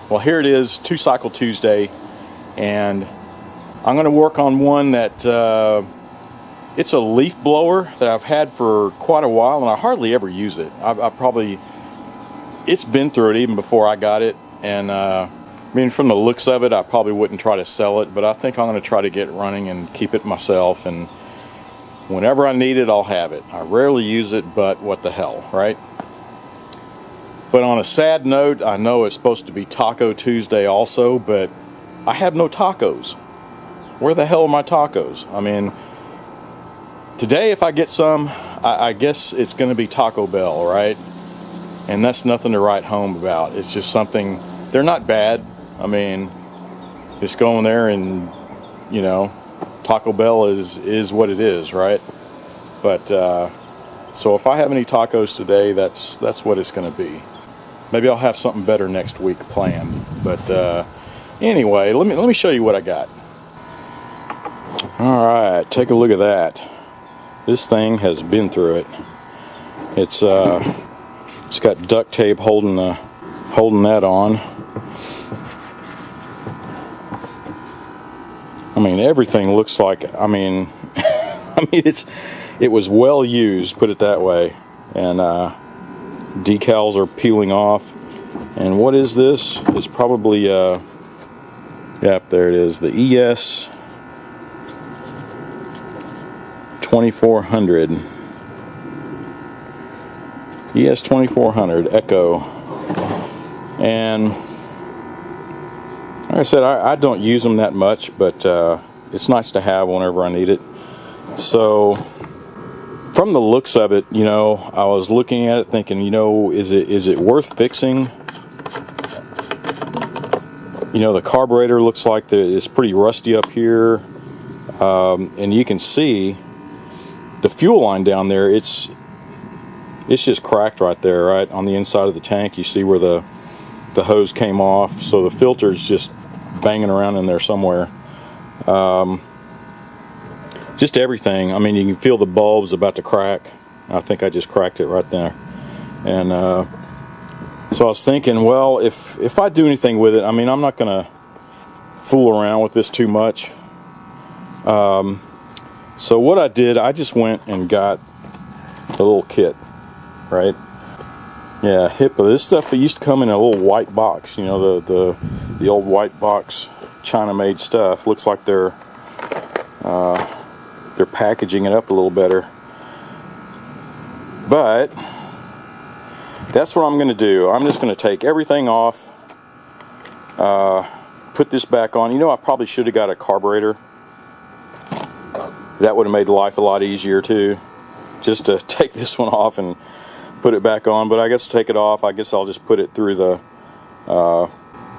Well, here it is, 2-cycle Tuesday, and I'm going to work on one that it's a leaf blower that I've had for quite a while, and I hardly ever use it. It's been through it even before I got it, and I mean, from the looks of it, I probably wouldn't try to sell it, but I think I'm going to try to get it running and keep it myself, and whenever I need it, I'll have it. I rarely use it, but what the hell, right? But on a sad note, I know it's supposed to be Taco Tuesday also, but I have no tacos. Where the hell are my tacos? I mean, today if I get some, I guess it's going to be Taco Bell, right? And that's nothing to write home about. It's just something, they're not bad. I mean, just going there and, you know, Taco Bell is what it is, right? But, so if I have any tacos today, that's what it's going to be. Maybe I'll have something better next week planned. But anyway, let me show you what I got. All right, take a look at that. This thing has been through it. It's got duct tape holding that on. I mean, everything looks like, I mean, it was well used, put it that way. And decals are peeling off. And what is this? It's probably, yep, there it is, the ES 2400. ES 2400 Echo. And like I said, I don't use them that much, but it's nice to have whenever I need it. So from the looks of it, you know, I was looking at it thinking, you know, is it worth fixing? You know, the carburetor looks like it's pretty rusty up here, and you can see the fuel line down there. It's just cracked right there, right on the inside of the tank. You see where the hose came off, so the filter's just banging around in there somewhere. Just everything. I mean, you can feel the bulbs about to crack. I think I just cracked it right there. And so I was thinking, well, if I do anything with it, I mean, I'm not gonna fool around with this too much. So what I did, I just went and got the little kit, right? Yeah, HIPAA. This stuff, it used to come in a little white box. You know, the old white box China-made stuff. Looks like they're packaging it up a little better. But that's what I'm going to do. I'm just going to take everything off, put this back on. You know, I probably should have got a carburetor. That would have made life a lot easier too. Just to take this one off and put it back on. But I guess to take it off, I guess I'll just put it through the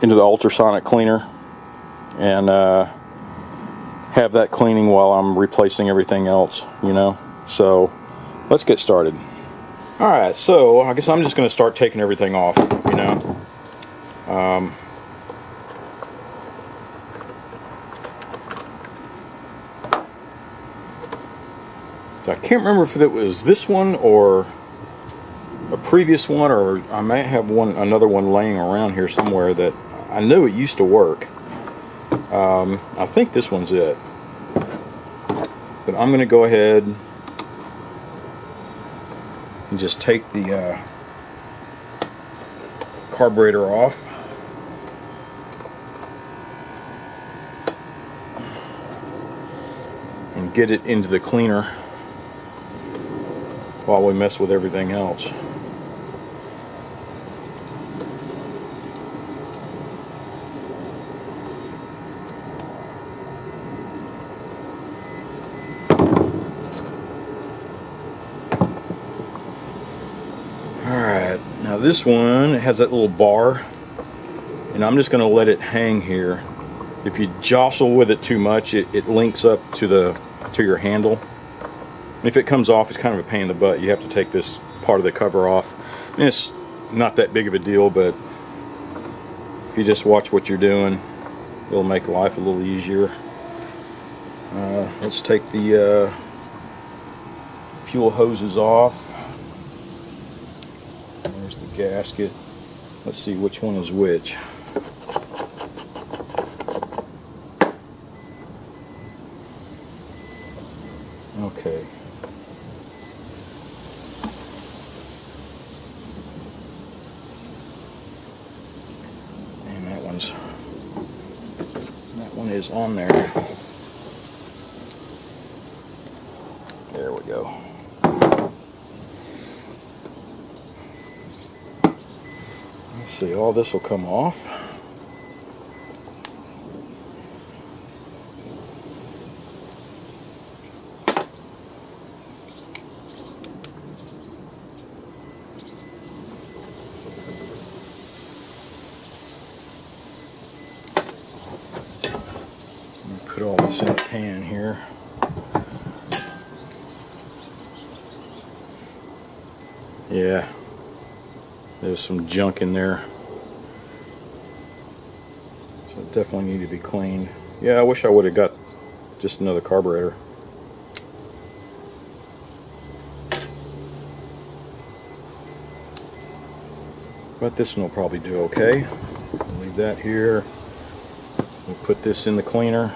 into the ultrasonic cleaner and have that cleaning while I'm replacing everything else, you know. So let's get started. Alright, so I guess I'm just going to start taking everything off, you know. So I can't remember if it was this one or a previous one, or I may have another one laying around here somewhere that I knew it used to work. I think this one's it. But I'm going to go ahead and just take the carburetor off. And get it into the cleaner while we mess with everything else. Alright, now this one has that little bar, and I'm just going to let it hang here. If you jostle with it too much, it links up to your handle. And if it comes off, it's kind of a pain in the butt. You have to take this part of the cover off. And it's not that big of a deal, but if you just watch what you're doing, it'll make life a little easier. Let's take the fuel hoses off. There's the gasket. Let's see which one is which. Okay. And that one is on there. There we go. Let's see, all this will come off. Put all this in a pan here. Yeah, there's some junk in there, so it definitely need to be cleaned. Yeah, I wish I would have got just another carburetor. But this one will probably do okay. Leave that here. We'll put this in the cleaner.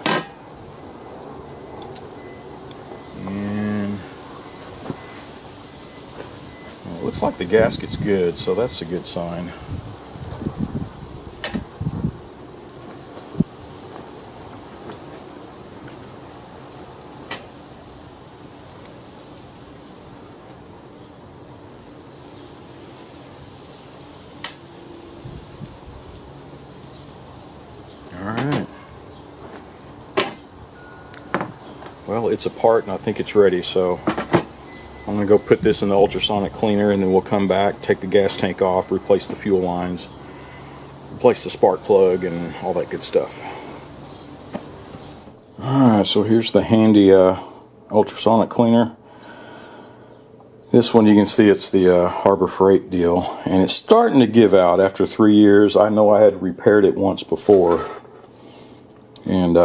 And well, it looks like the gasket's good, so that's a good sign. Alright. Well, it's apart and I think it's ready, so I'm going to go put this in the ultrasonic cleaner and then we'll come back, take the gas tank off, replace the fuel lines, replace the spark plug and all that good stuff. Alright, so here's the handy ultrasonic cleaner. This one you can see it's the Harbor Freight deal, and it's starting to give out after 3 years. I know I had repaired it once before, and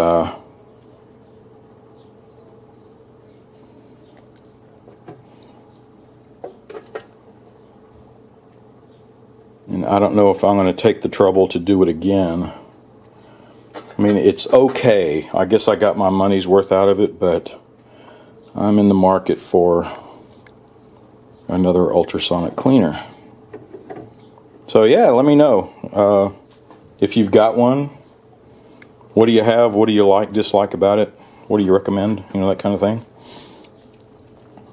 I don't know if I'm going to take the trouble to do it again. I mean, it's okay. I guess I got my money's worth out of it, but I'm in the market for another ultrasonic cleaner. So yeah, let me know if you've got one. What do you have? What do you like, dislike about it? What do you recommend? You know, that kind of thing.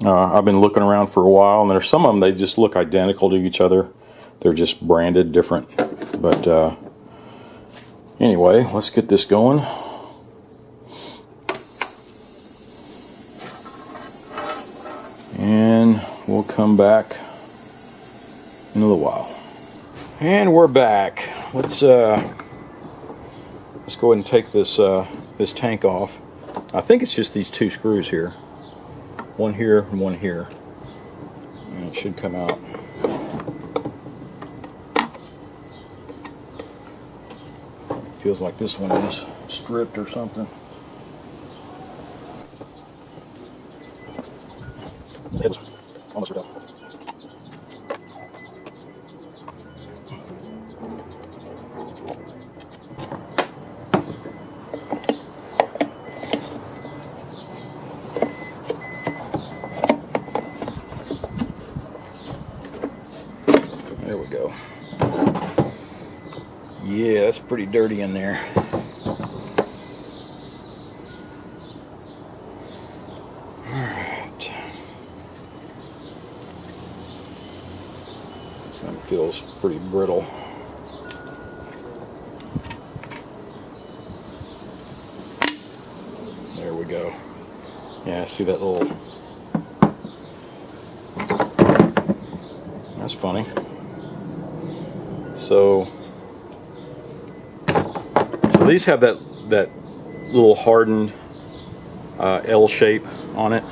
I've been looking around for a while, and there's some of them, they just look identical to each other. They're just branded different. But anyway, let's get this going. And we'll come back in a little while. And we're back. Let's go ahead and take this this tank off. I think it's just these two screws here. One here and one here. And it should come out. Feels like this one is stripped or something. It's almost done. There we go. Yeah, that's pretty dirty in there. Alright. This thing feels pretty brittle. There we go. Yeah, see that little... That's funny. So these have that little hardened L shape on it,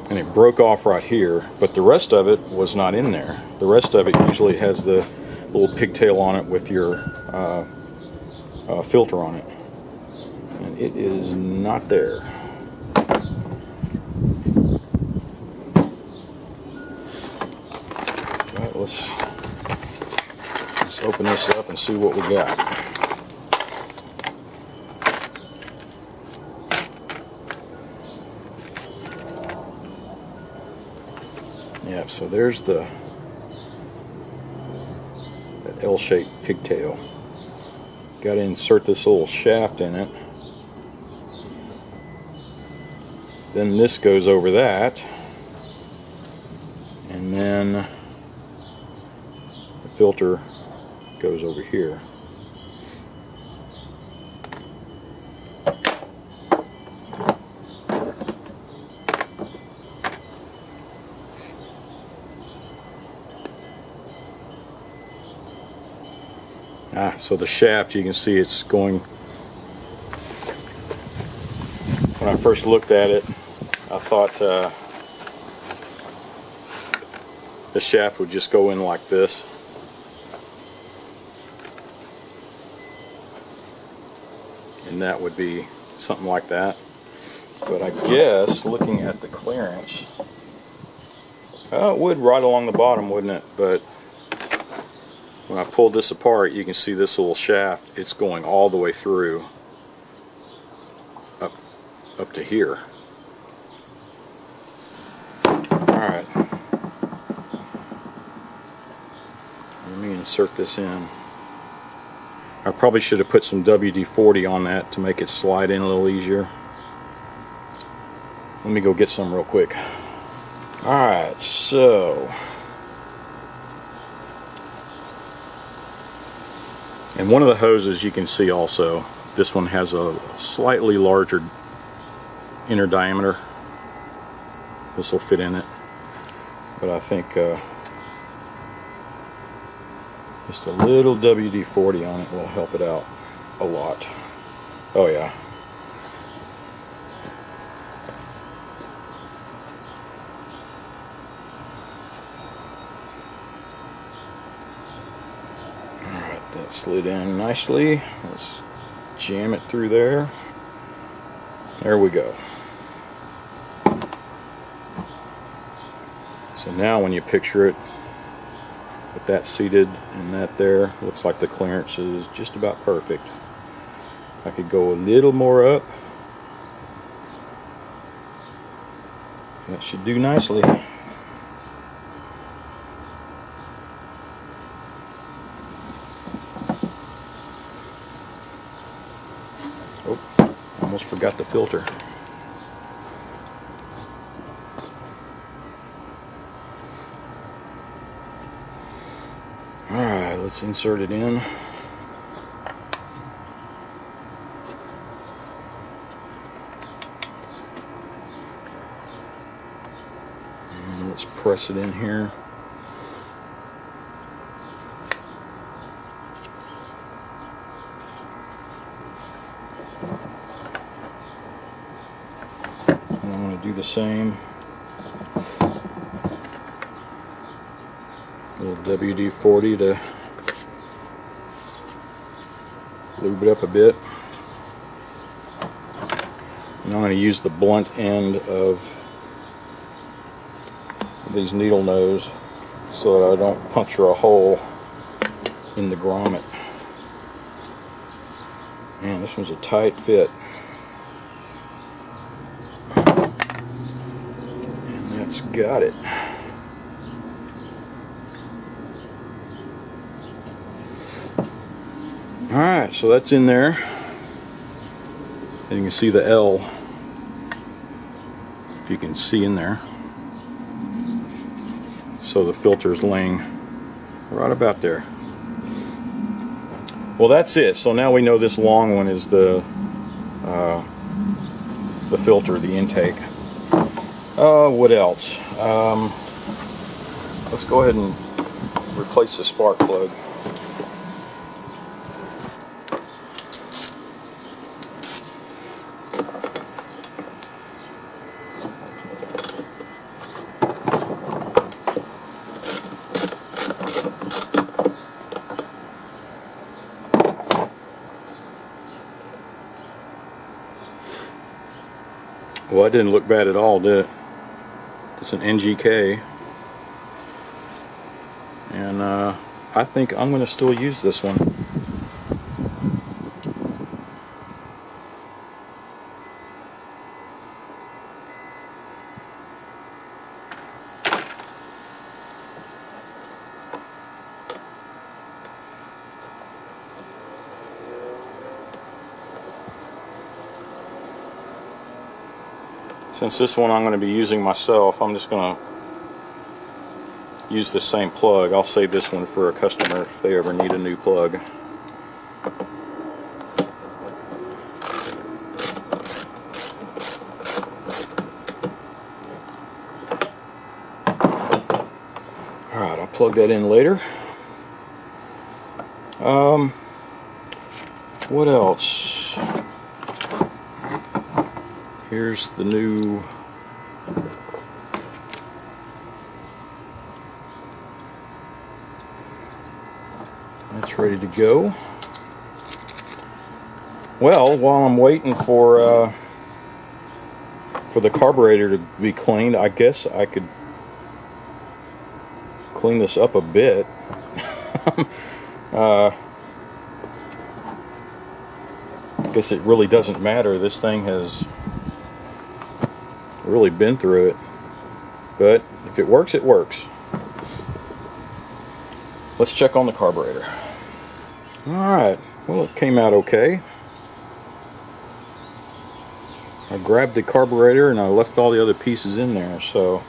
and it broke off right here, but the rest of it was not in there. The rest of it usually has the little pigtail on it with your filter on it, and it is not there. Right, let's open this up and see what we got. Alright, so there's that L-shaped pigtail. Got to insert this little shaft in it. Then this goes over that. And then the filter goes over here. So the shaft, you can see it's going, when I first looked at it, I thought the shaft would just go in like this. And that would be something like that. But I guess, looking at the clearance, it would right along the bottom, wouldn't it? But when I pulled this apart, you can see this little shaft, it's going all the way through up to here. Alright. Let me insert this in. I probably should have put some WD-40 on that to make it slide in a little easier. Let me go get some real quick. Alright, so... And one of the hoses you can see also, this one has a slightly larger inner diameter. This will fit in it. But I think just a little WD-40 on it will help it out a lot. Oh yeah. That slid in nicely. Let's jam it through there. There we go. So now when you picture it with that seated and that there, looks like the clearance is just about perfect. I could go a little more up. That should do nicely. Almost forgot the filter. Alright, let's insert it in. And let's press it in here. I'm going to do the same. A little WD-40 to lube it up a bit. And I'm going to use the blunt end of these needle nose so that I don't puncture a hole in the grommet. Man, this one's a tight fit. It's got it. Alright, so that's in there. And you can see the L, if you can see in there. So the filter's laying right about there. Well, that's it. So now we know this long one is the filter, the intake. What else? Let's go ahead and replace the spark plug. Well, that didn't look bad at all, did it? It's an NGK, and I think I'm going to still use this one. Since this one I'm going to be using myself, I'm just going to use the same plug. I'll save this one for a customer if they ever need a new plug. Alright, I'll plug that in later. What else? Here's the new that's ready to go. Well, while I'm waiting for the carburetor to be cleaned, I guess I could clean this up a bit. I guess it really doesn't matter. This thing has really been through it. But if it works, it works. Let's check on the carburetor. Alright, well, it came out okay. I grabbed the carburetor and I left all the other pieces in there, so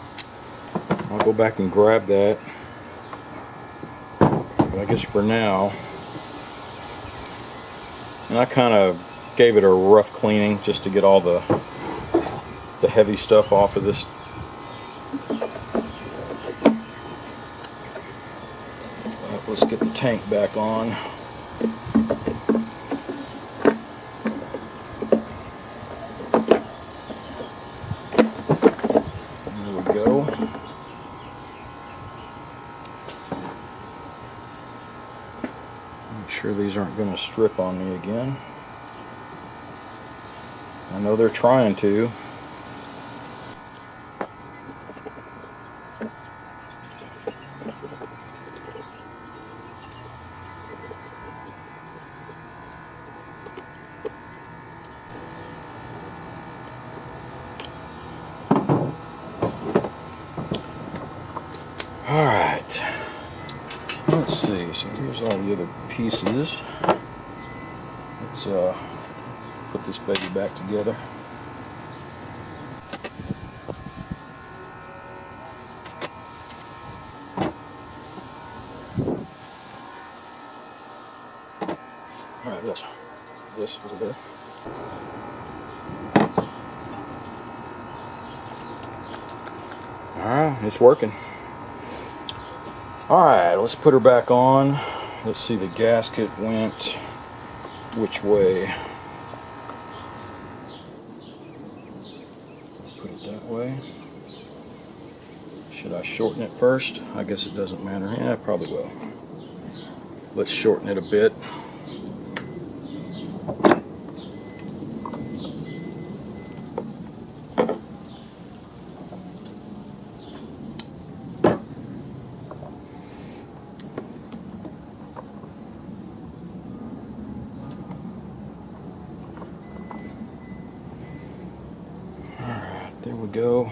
I'll go back and grab that. But I guess for now, and I kind of gave it a rough cleaning just to get all the heavy stuff off of this. Let's get the tank back on. There we go. Make sure these aren't going to strip on me again. I know they're trying to. Alright, let's see, so here's all the other pieces. Let's put this baby back together. Alright, this over there. Alright, it's working. Alright, let's put her back on. Let's see, the gasket went which way? Put it that way. Should I shorten it first? I guess it doesn't matter. Yeah, I probably will. Let's shorten it a bit. There we go.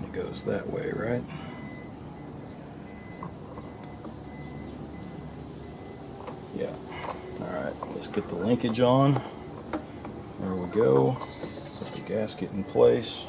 It goes that way, right? Yeah. Alright, let's get the linkage on. There we go. Put the gasket in place.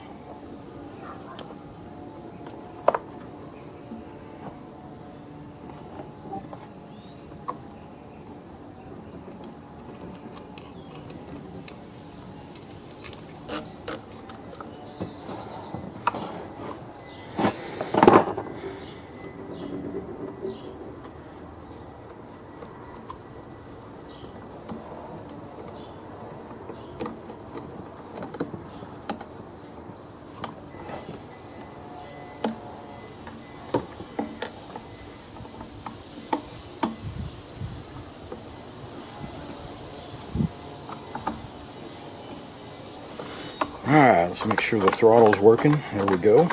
Alright, let's make sure the throttle's working. There we go.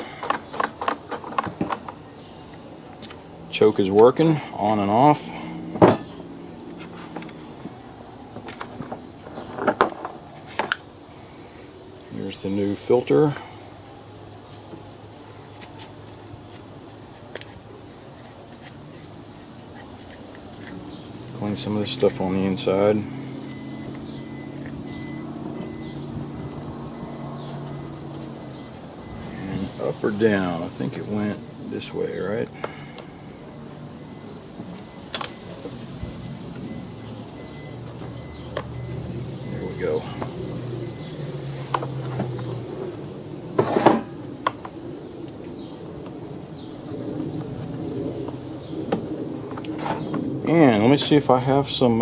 Choke is working, on and off. Here's the new filter. Clean some of this stuff on the inside. And up or down? I think it went this way, right? There we go. And let me see if I have some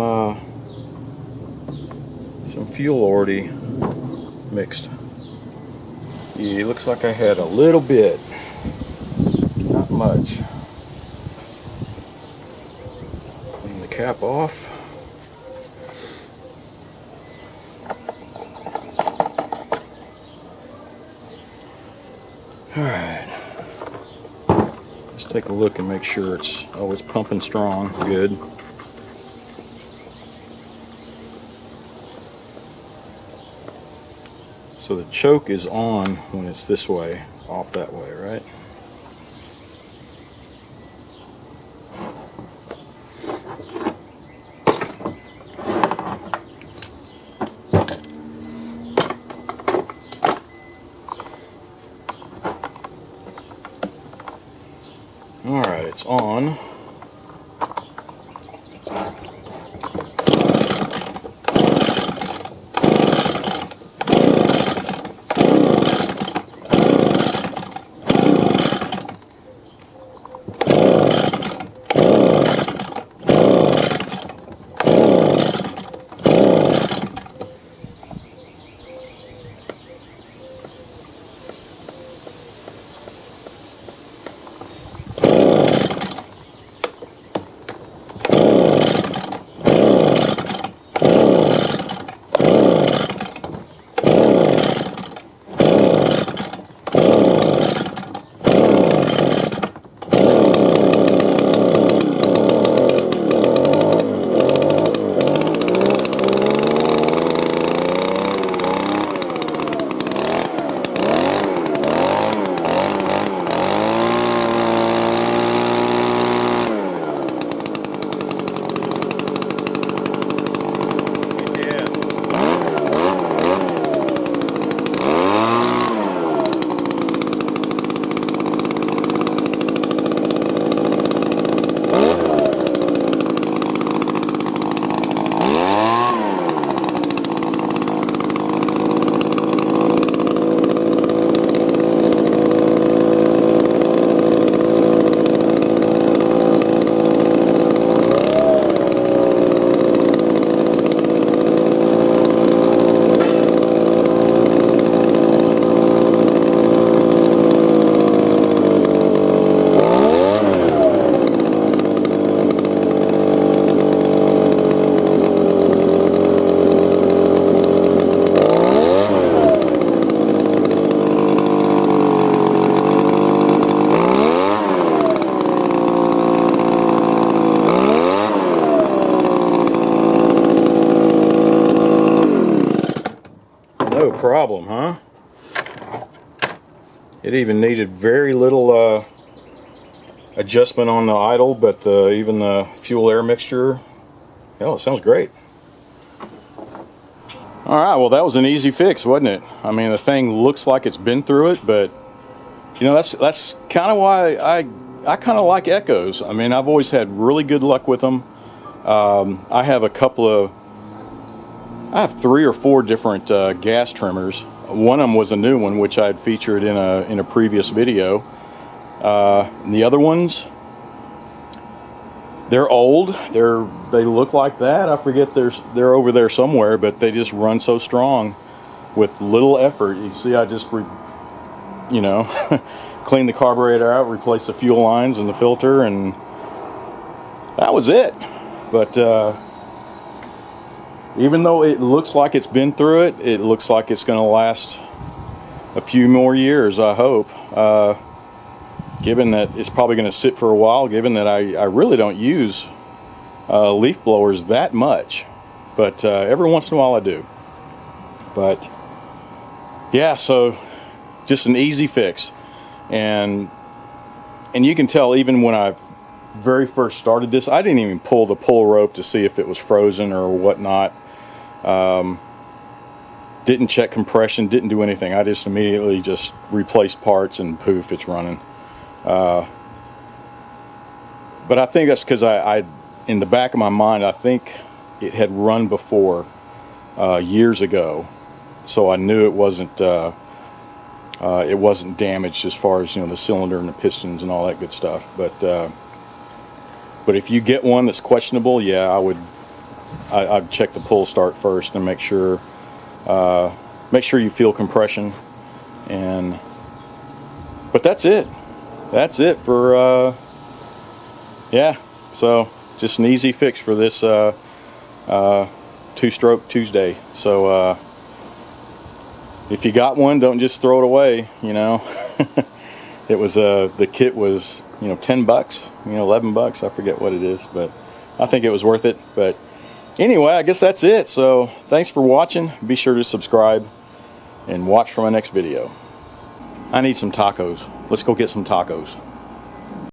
fuel already mixed. Yeah, it looks like I had a little bit, not much. Clean the cap off. All right. Let's take a look and make sure it's pumping strong. Good. So the choke is on when it's this way, off that way, right? All right, it's on. No problem, huh? It even needed very little adjustment on the idle, but even the fuel air mixture, hell, it sounds great. Alright, well that was an easy fix, wasn't it? I mean, the thing looks like it's been through it, but you know, that's kind of why I kind of like Echoes. I mean, I've always had really good luck with them. I have I have 3 or 4 different gas trimmers. One of them was a new one, which I had featured in a previous video. And the other ones, they're old. They look like that. I forget they're over there somewhere, but they just run so strong with little effort. You see, I just clean the carburetor out, replace the fuel lines and the filter, and that was it. But even though it looks like it's been through it, it looks like it's going to last a few more years, I hope. Given that it's probably going to sit for a while, given that I really don't use leaf blowers that much. But every once in a while I do. But yeah, so just an easy fix. And you can tell even when I've very first started this, I didn't even pull the pull rope to see if it was frozen or whatnot. Didn't check compression, didn't do anything. I just immediately just replaced parts and poof, it's running. But I think that's because I in the back of my mind, I think it had run before years ago, so I knew it wasn't damaged as far as, you know, the cylinder and the pistons and all that good stuff. But if you get one that's questionable, yeah, I'd check the pull start first and make sure you feel compression. But that's it. That's it for yeah. So just an easy fix for this two-stroke Tuesday. So if you got one, don't just throw it away. You know, it was the kit was, you know, $10, you know, $11, I forget what it is, but I think it was worth it. But anyway, I guess that's it. So thanks for watching. Be sure to subscribe and watch for my next video. I need some tacos. Let's go get some tacos.